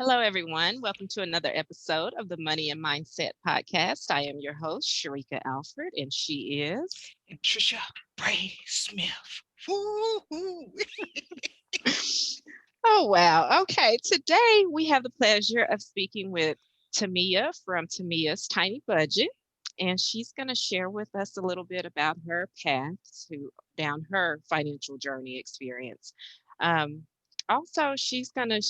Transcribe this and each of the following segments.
Hello, everyone. Welcome to another episode of the Money and Mindset Podcast. I am your host, Sheryka Alford, and she is. Anntricia Bray Smith. Woo-hoo. Oh, wow. Okay. Today we have the pleasure of speaking with Timmya from Timmya's Tiny Budget, and she's going to share with us a little bit about her path to down her financial journey experience. Um, Also, she's going to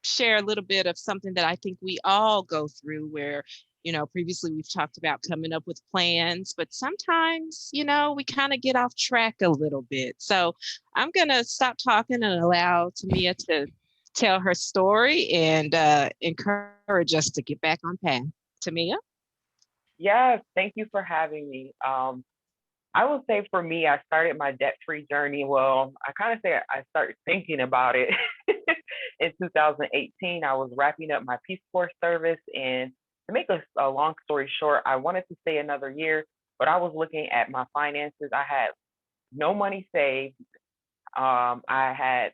share a little bit of something that I think we all go through where, previously we've talked about coming up with plans, but sometimes, we kind of get off track a little bit. So I'm going to stop talking and allow Timmya to tell her story and encourage us to get back on path. Timmya? Yes, thank you for having me. I would say for me, I started my debt-free journey. Well, I kind of say I started thinking about it in 2018. I was wrapping up my Peace Corps service, and to make a long story short, I wanted to stay another year, but I was looking at my finances. I had no money saved. I had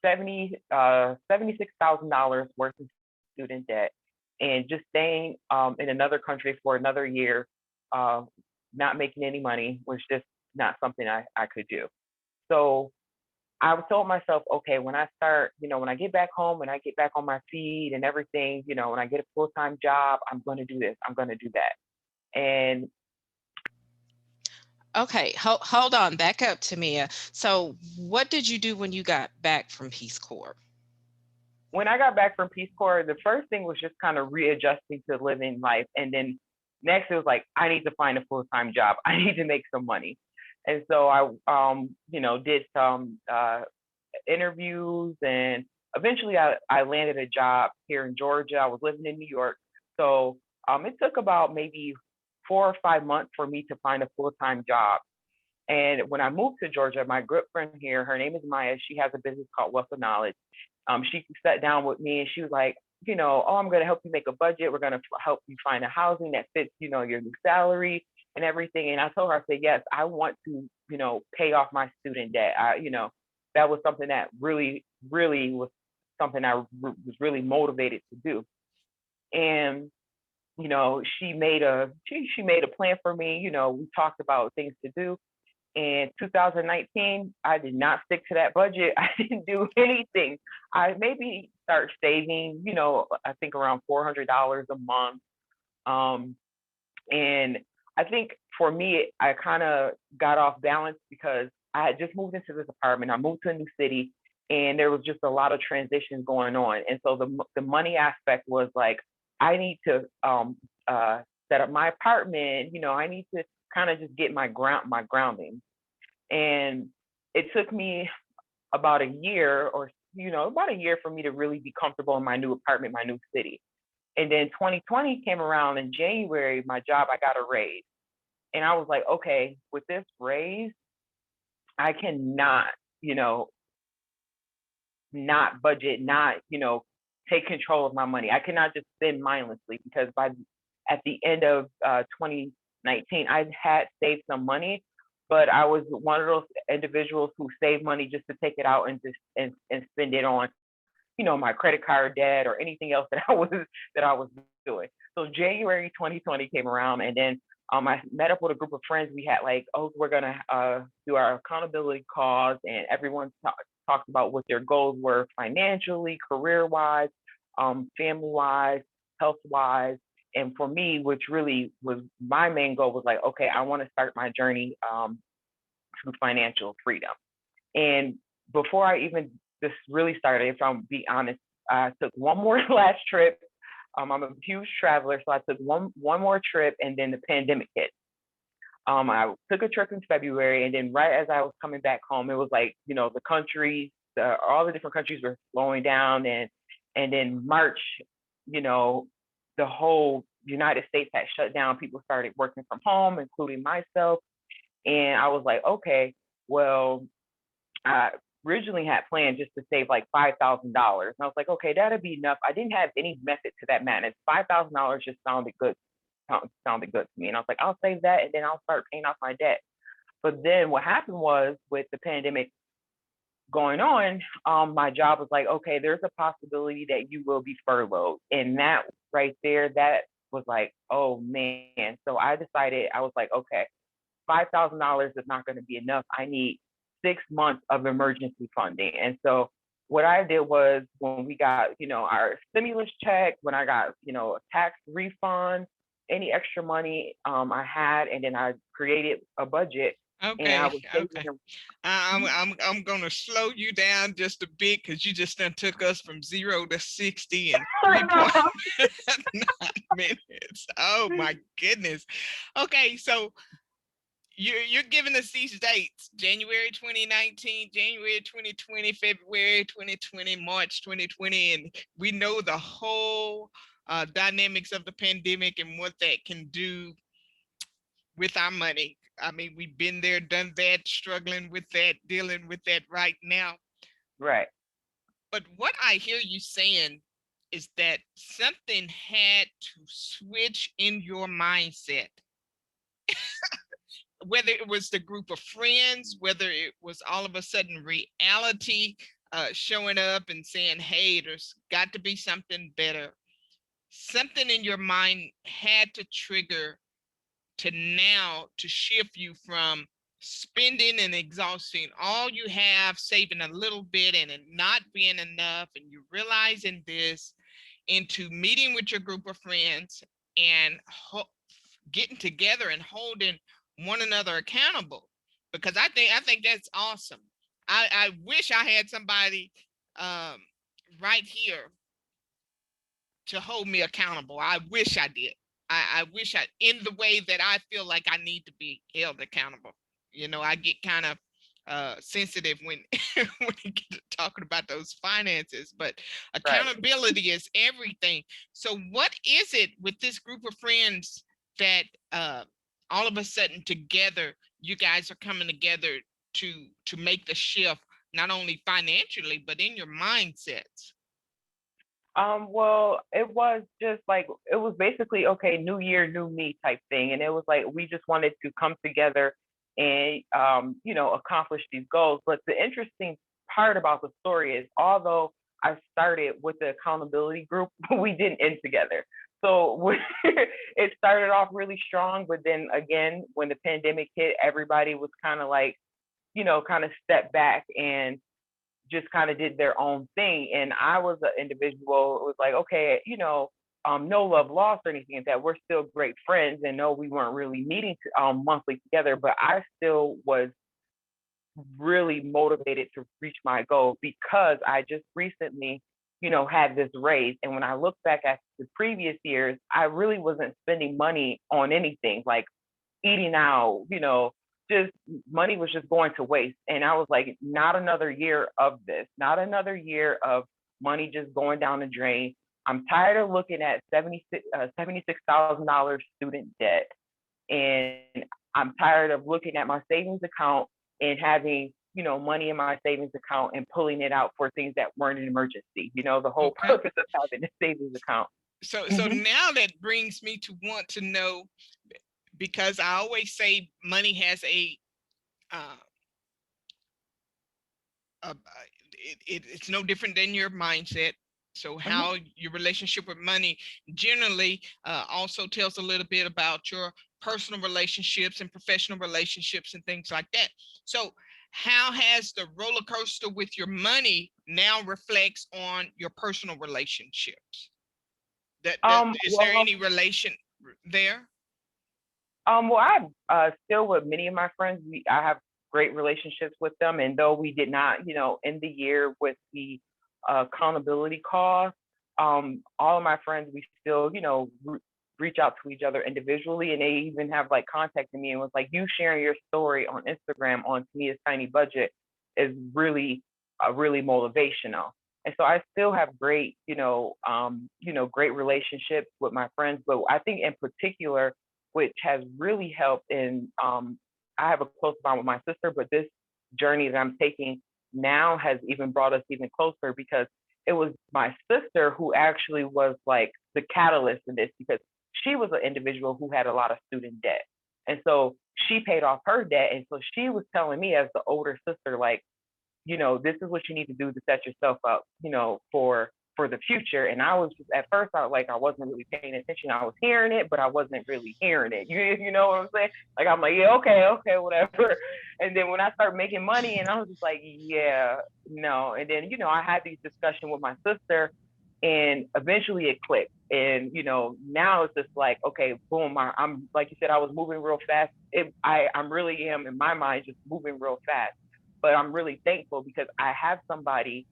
$76,000 worth of student debt, and just staying in another country for another year, uh, not making any money was just not something I could do. So I told myself, okay, when I start, when I get back home, when I get back on my feet and everything, when I get a full-time job, I'm going to do this, I'm going to do that. And Okay, hold on, back up, Timmya. So, what did you do when you got back from Peace Corps? when I got back from Peace Corps, the first thing was just kind of readjusting to living life. And then next it was like, I need to find a full-time job. I need to make some money. And so I, did some interviews, and eventually I landed a job here in Georgia. I was living in New York. So it took about maybe 4 or 5 months for me to find a full-time job. And when I moved to Georgia, my good friend here, her name is Maya. She has a business called Wealth of Knowledge. She sat down with me and she was like, oh, I'm going to help you make a budget. We're going to help you find a housing that fits, your new salary and everything. And I told her, I said, yes, I want to, pay off my student debt. That was something that really, really was something was really motivated to do. And she made a plan for me. We talked about things to do. In 2019, I did not stick to that budget. I didn't do anything. I maybe start saving, I think around $400 a month. Um, and I think for me, I kind of got off balance because I had just moved into this apartment. I moved to a new city, and there was just a lot of transitions going on. And so the money aspect was like, I need to set up my apartment. I need to kind of just get my grounding. And it took me about a year about a year for me to really be comfortable in my new apartment, my new city. And then 2020 came around in January, my job, I got a raise. And I was like, okay, with this raise, I cannot, you know, not budget, not, take control of my money. I cannot just spend mindlessly because at the end of 2019, I had saved some money, but I was one of those individuals who saved money just to take it out and just and spend it on, my credit card debt or anything else that I was doing. So January 2020 came around, and then I met up with a group of friends. We had like, oh, we're gonna do our accountability calls, and everyone talked about what their goals were financially, career wise, family wise, health wise. And for me, which really was my main goal, was like, okay, I want to start my journey to financial freedom. And before I even this really started, if I'm be honest, I took one more last trip. I'm a huge traveler, so I took one more trip, and then the pandemic hit. I took a trip in February, and then right as I was coming back home, it was like, the countries, all the different countries were slowing down, and then March, you know, the whole United States had shut down. People started working from home, including myself, and I was like, okay, well, I originally had planned just to save like $5,000. And I was like, okay, that'd be enough. I didn't have any method to that madness. $5,000 just sounded good to me. And I was like, I'll save that and then I'll start paying off my debt. But then what happened was with the pandemic, going on, my job was like, okay, there's a possibility that you will be furloughed. And that right there, that was like, oh man. So I decided, I was like, okay, $5,000 is not going to be enough. I need 6 months of emergency funding. And so what I did was when we got, our stimulus check, when I got, a tax refund, any extra money I had, and then I created a budget and I Okay, was saving okay. them. I'm gonna slow you down just a bit because you just done took us from 0 to 60 in 3.9 minutes. Oh my goodness. Okay, so you're giving us these dates: January 2019, January 2020, February 2020, March 2020, and we know the whole dynamics of the pandemic and what that can do with our money. I mean, we've been there, done that, struggling with that, dealing with that right now. Right. But what I hear you saying is that something had to switch in your mindset, whether it was the group of friends, whether it was all of a sudden reality showing up and saying, hey, there's got to be something better. Something in your mind had to trigger to shift you from spending and exhausting all you have, saving a little bit and it not being enough, and you realizing this, into meeting with your group of friends and getting together and holding one another accountable. Because I think that's awesome. I wish I had somebody um, right here to hold me accountable. I wish I did. I wish I, in the way that I feel like I need to be held accountable. I get kind of sensitive when when you get to talking about those finances, but Right. accountability is everything. So what is it with this group of friends that all of a sudden together you guys are coming together to make the shift, not only financially but in your mindsets? Well, it was just like it was basically okay, new year, new me type thing. And it was like we just wanted to come together and accomplish these goals. But the interesting part about the story is although I started with the accountability group, we didn't end together. So it started off really strong, but then again, when the pandemic hit, everybody was kind of like, kind of stepped back and just kind of did their own thing. And I was an individual, it was like, okay, no love lost or anything like that. We're still great friends. And no, we weren't really meeting monthly together, but I still was really motivated to reach my goal because I just recently, had this raise. And when I look back at the previous years, I really wasn't spending money on anything like eating out, just money was just going to waste. And I was like, not another year of this, not another year of money just going down the drain. I'm tired of looking at $76,000 student debt. And I'm tired of looking at my savings account and having, money in my savings account and pulling it out for things that weren't an emergency. The whole Okay. purpose of having a savings account. So Mhm. now that brings me to want to know, because I always say money has uh, a it's no different than your mindset. So Mhm. how your relationship with money generally also tells a little bit about your personal relationships and professional relationships and things like that. So how has the roller coaster with your money now reflects on your personal relationships? That is there Well, any relation there? well, I'm still with many of my friends. I have great relationships with them, and though we did not, end the year with the accountability call, all of my friends, we still, reach out to each other individually, and they even have like contacted me and was like, "You sharing your story on Instagram on Timya's Tiny Budget is really motivational." And so I still have great, great relationships with my friends, but I think in particular which has really helped in I have a close bond with my sister, but this journey that I'm taking now has even brought us even closer because it was my sister who actually was like the catalyst in this because she was an individual who had a lot of student debt. And so she paid off her debt. And so she was telling me as the older sister, like, this is what you need to do to set yourself up, for the future. And I was just, at first, I wasn't really paying attention. I was hearing it, but I wasn't really hearing it. You know what I'm saying? Like, I'm like, yeah, okay, whatever. And then when I started making money, and I was just like, yeah, no. And then, I had these discussions with my sister, and eventually it clicked. And, now it's just like, okay, boom, I'm like you said, I was moving real fast. I'm really am, in my mind, just moving real fast. But I'm really thankful because I have somebody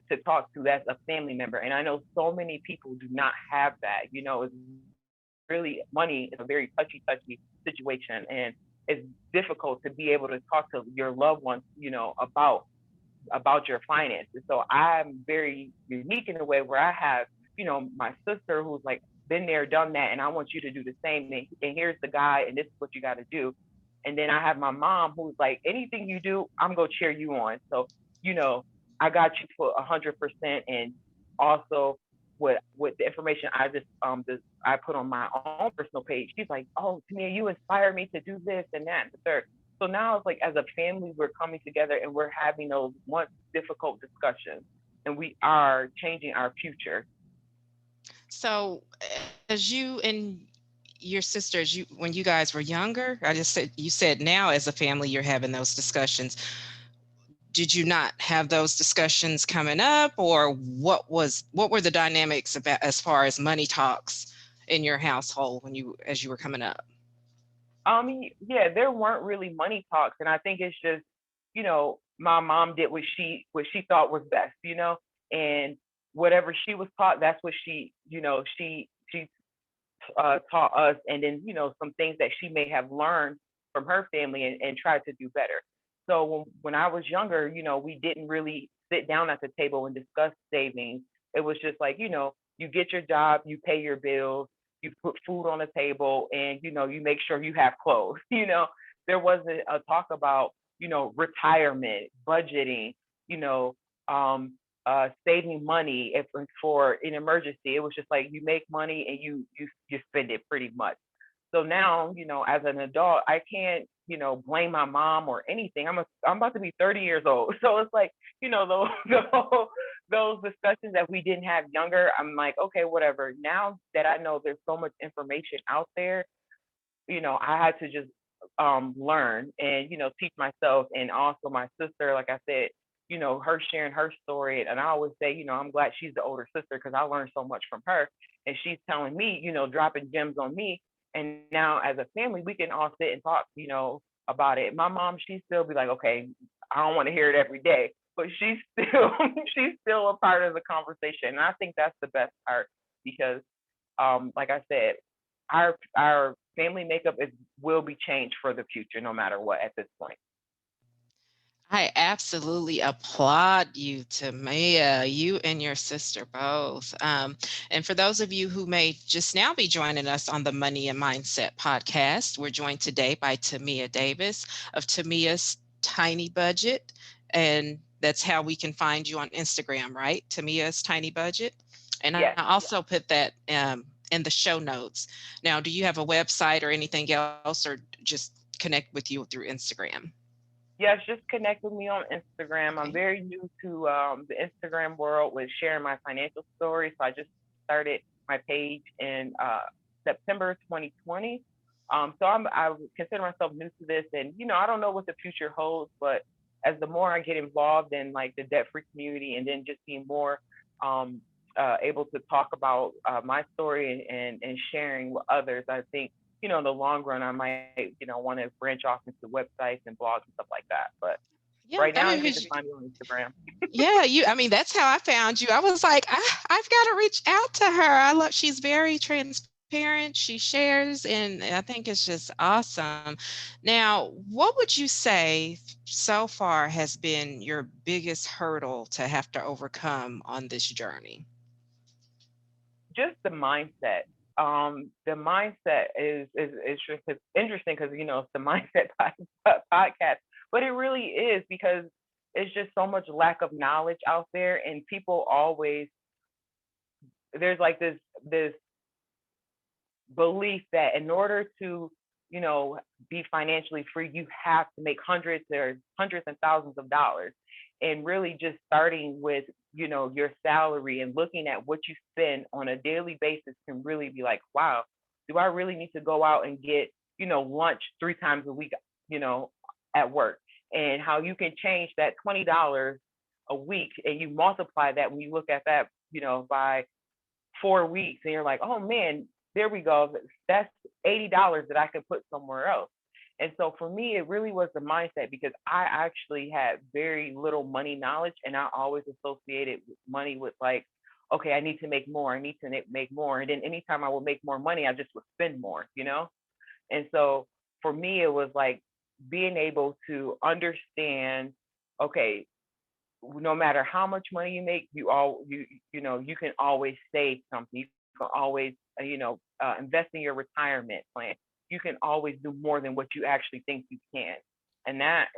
to talk to that's a family member. And I know so many people do not have that. It's really, money is a very touchy situation, and it's difficult to be able to talk to your loved ones, about your finances. So I'm very unique in a way where I have, my sister who's like been there, done that, and I want you to do the same thing. And here's the guy, and this is what you got to do. And then I have my mom who's like, anything you do, I'm gonna cheer you on. So, you know, I got you for 100%. And also with the information I put on my own personal page, she's like, oh, Timmya, you inspire me to do this and that and the third. So now it's like, as a family, we're coming together and we're having those once difficult discussions, and we are changing our future. So, as you and your sisters, when you guys were younger, I just said, you said now as a family you're having those discussions. Did you not have those discussions coming up, or what were the dynamics about as far as money talks in your household as you were coming up? Yeah, there weren't really money talks, and I think it's just, my mom did what she thought was best, and whatever she was taught, that's what she taught us, and then some things that she may have learned from her family, and tried to do better. So when I was younger, we didn't really sit down at the table and discuss savings. It was just like, you get your job, you pay your bills, you put food on the table, and you make sure you have clothes. There wasn't a talk about retirement, budgeting, you know, um, saving money if for an emergency. It was just like, you make money and you spend it pretty much. So now, as an adult, I can't, blame my mom or anything. I'm about to be 30 years old. So it's like, those those discussions that we didn't have younger, I'm like, okay, whatever. Now that I know there's so much information out there, I had to just learn and, teach myself, and also my sister, like I said, her sharing her story. And I always say, I'm glad she's the older sister because I learned so much from her. And she's telling me, dropping gems on me. And now as a family, we can all sit and talk, about it. My mom, she still be like, okay, I don't want to hear it every day, but she's still she's still a part of the conversation. And I think that's the best part because like I said, our family makeup will be changed for the future no matter what at this point. I absolutely applaud you, Timmya, you and your sister both. And for those of you who may just now be joining us on the Money and Mindset podcast, we're joined today by Timmya Davis of Timmya's Tiny Budget. And that's how we can find you on Instagram, right? Timmya's Tiny Budget. And I Yes. also put that in the show notes. Now, do you have a website or anything else, or just connect with you through Instagram? Yes, just connect with me on Instagram. I'm Okay. very new to the Instagram world with sharing my financial story. So I just started my page in September 2020. I consider myself new to this, and I don't know what the future holds, but as the more I get involved in like the debt-free community, and then just being more um, able to talk about my story, and sharing with others, I think in the long run, I might, want to branch off into websites and blogs and stuff like that. But Yeah, right I now, mean, you can just find me on Instagram. yeah, I mean, that's how I found you. I was like, I've got to reach out to her. She's very transparent. She shares, and I think it's just awesome. Now, what would you say so far has been your biggest hurdle to have to overcome on this journey? Just the mindset. The mindset is just, it's interesting because it's the mindset podcast, but it really is because it's just so much lack of knowledge out there, and people always, there's like this belief that in order to, be financially free, you have to make hundreds and thousands of dollars. and really just starting with, your salary and looking at what you spend on a daily basis can really be like, wow, do I really need to go out and get, lunch 3 times a week, you know, at work? And how you can change that $20 a week and you multiply that when you look at that, by 4 weeks, and you're like, oh man, there we go. That's $80 that I could put somewhere else. And so for me, it really was the mindset because I actually had very little money knowledge, and I always associated money with like, okay, I need to make more. I need to make more. And then anytime I would make more money, I just would spend more. And so for me, it was like being able to understand, okay, no matter how much money you make, you can always save something. You can always invest in your retirement plan. You can always do more than what you actually think you can, and that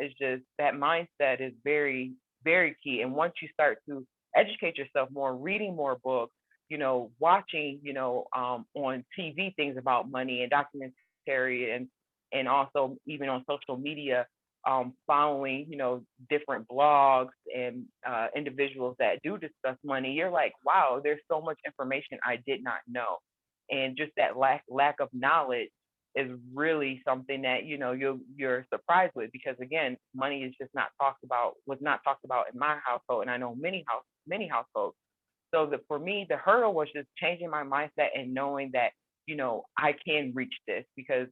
mindset is very very key. And once you start to educate yourself more, reading more books, watching on TV things about money and documentary and also even on social media, following, different blogs and individuals that do discuss money, you're like, wow, there's so much information I did not know. And just that lack of knowledge is really something that, you're surprised with, because again, money is just not talked about, was not talked about in my household. And I know many households. So for me, the hurdle was just changing my mindset and knowing that, I can reach this, because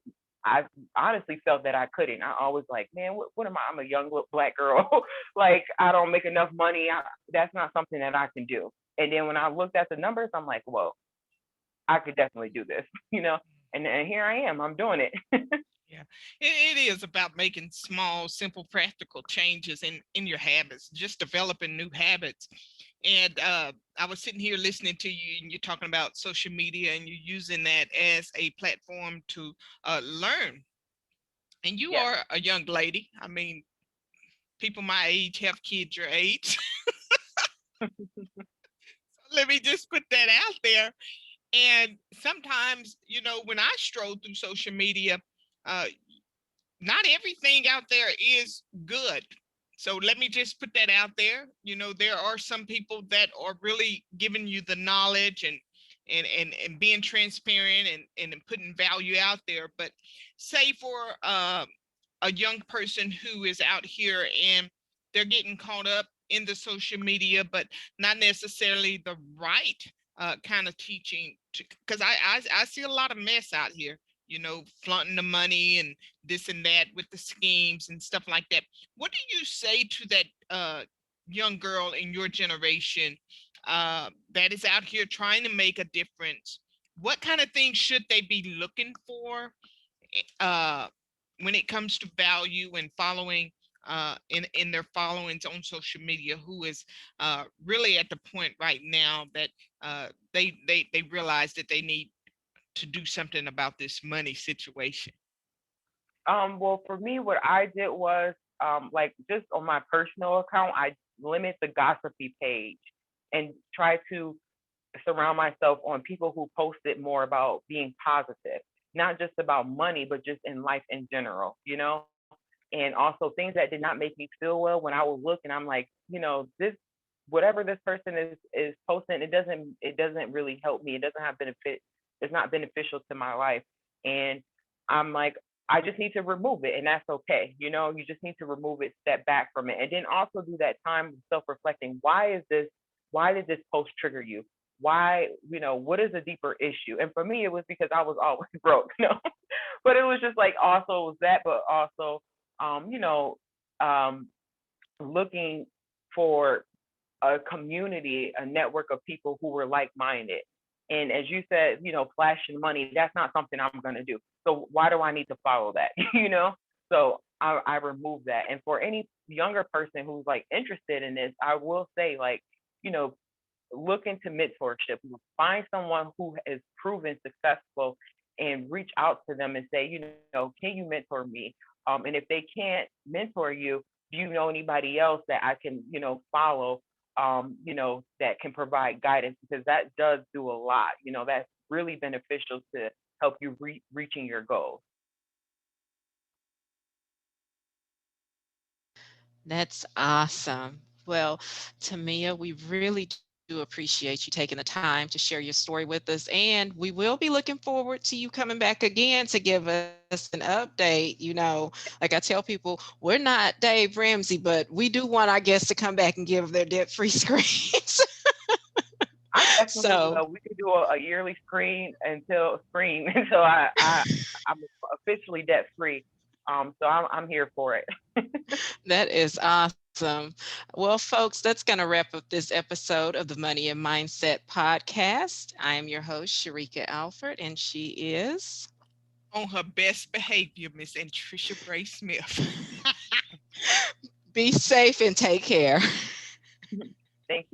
I honestly felt that I couldn't. I always like, man, what am I? I'm a young black girl. Like, I don't make enough money. That's not something that I can do. And then when I looked at the numbers, I'm like, whoa, I could definitely do this, and here I am. I'm doing it. Yeah, it is about making small, simple, practical changes in your habits, just developing new habits. And I was sitting here listening to you, and you're talking about social media, and you're using that as a platform to learn. And you Yes. are a young lady. I mean, people my age have kids your age. Let me just put that out there. And sometimes, when I stroll through social media, uh, not everything out there is good. So let me just put that out there. There are some people that are really giving you the knowledge and being transparent and putting value out there. But say for a young person who is out here and they're getting caught up in the social media, but not necessarily the right kind of teaching, because I see a lot of mess out here, flaunting the money and this and that with the schemes and stuff like that. What do you say to that young girl in your generation that is out here trying to make a difference? What kind of things should they be looking for uh, when it comes to value and following in their followings on social media, who is really at the point right now that they realize that they need to do something about this money situation? Well, for me, what I did was, like, just on my personal account, I limit the gossipy page and try to surround myself on people who posted more about being positive, not just about money, but just in life in general. And also things that did not make me feel well, when I would look and I'm like, this, whatever this person is posting, it doesn't really help me. It doesn't have benefit. It's not beneficial to my life. And I'm like, I just need to remove it, and that's okay. You just need to remove it, step back from it, and then also do that time of self-reflecting. Why is this? Why did this post trigger you? Why, what is a deeper issue? And for me, it was because I was always broke. But it was just like, also it was that, but also, um, you know, um, looking for a community, a network of people who were like-minded. And as you said, flashing money, that's not something I'm going to do. So why do I need to follow that? So I remove that. And for any younger person who's like interested in this, I will say, like, you know, look into mentorship. Find someone who is proven successful and reach out to them and say, can you mentor me? And if they can't mentor you, do you know anybody else that I can, follow, that can provide guidance? Because that does do a lot. That's really beneficial to help you reaching your goals. That's awesome. Well, Tamia, we really do appreciate you taking the time to share your story with us. And we will be looking forward to you coming back again to give us an update. Like I tell people, we're not Dave Ramsey, but we do want our guests to come back and give their debt-free screens. I definitely So will. We could do a yearly screen until I'm officially debt free. So I'm here for it. that is awesome. Well, folks, that's going to wrap up this episode of the Money and Mindset podcast. I am your host, Sheryka Alford, and she is. On her best behavior, Miss Anntricia Bray Smith. Be safe and take care. Thank you.